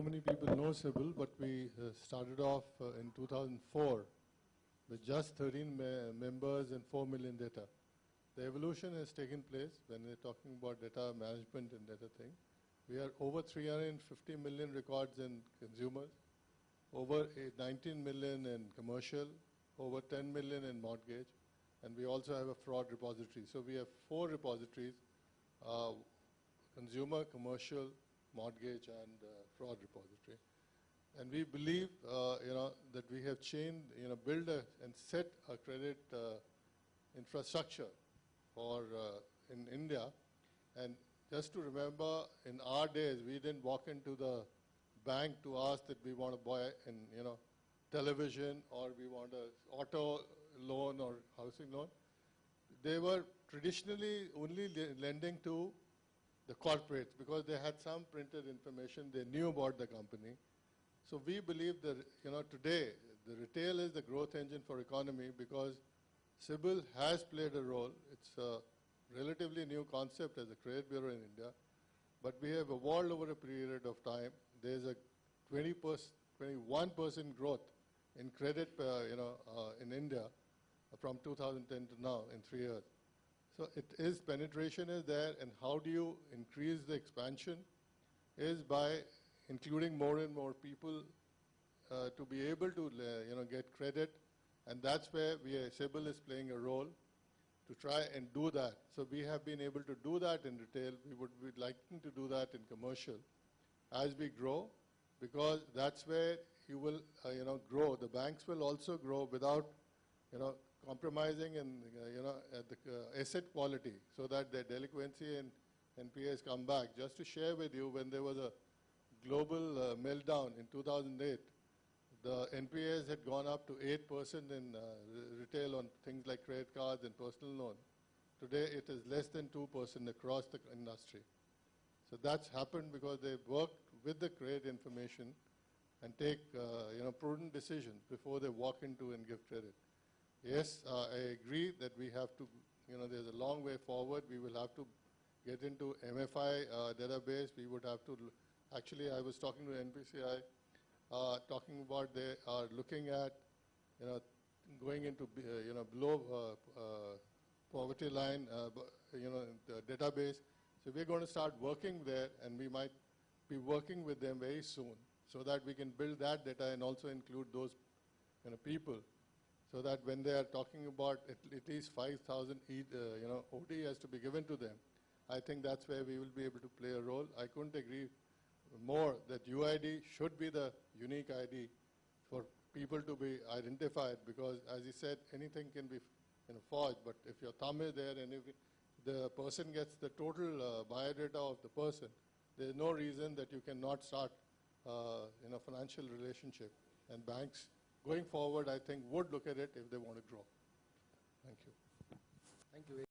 many people know CIBIL, but we started off in 2004 with just 13 members and 4 million data. The evolution has taken place when we're talking about data management and data thing. We are over 350 million records in consumers, over 19 million in commercial, over 10 million in mortgage, and we also have a fraud repository. So we have 4 repositories, consumer, commercial, mortgage, and fraud repository. And we believe, that we have changed, built and set a credit infrastructure for in India. And just to remember, in our days, we didn't walk into the bank to ask that we want to buy television, or we want a auto loan or housing loan. They were traditionally only lending to the corporates because they had some printed information, they knew about the company. So we believe that today the retail is the growth engine for economy because CIBIL has played a role. It's a relatively new concept as a credit bureau in India, but we have evolved over a period of time. There's a 21% growth in credit, in India from 2010 to now in 3 years. So penetration is there, and how do you increase the expansion is by including more and more people to be able to get credit, and that's where CIBIL is playing a role to try and do that. So we have been able to do that in retail. We would be liking to do that in commercial as we grow, because that's where you will grow. The banks will also grow without compromising in the asset quality, so that their delinquency and NPAs come back. Just to share with you, when there was a global meltdown in 2008, the NPAs had gone up to 8% in retail on things like credit cards and personal loan. Today it is less than 2% across the industry. So that's happened because they worked with the credit information and take prudent decisions before they walk into and give credit. Yes, I agree that we have to, there's a long way forward. We will have to get into MFI database. We would have to, actually I was talking to NPCI, talking about they are looking at, going into, below poverty line, the database. So we're going to start working there, and we might be working with them very soon so that we can build that data and also include those people, so that when they are talking about at least 5,000 OD has to be given to them. I think that's where we will be able to play a role. I couldn't agree more that UID should be the unique ID for people to be identified, because as you said, anything can be forged, but if your thumb is there and if the person gets the total biodata of the person, there's no reason that you cannot start a financial relationship. And banks going forward, I think, would look at it if they want to grow. Thank you. Thank you.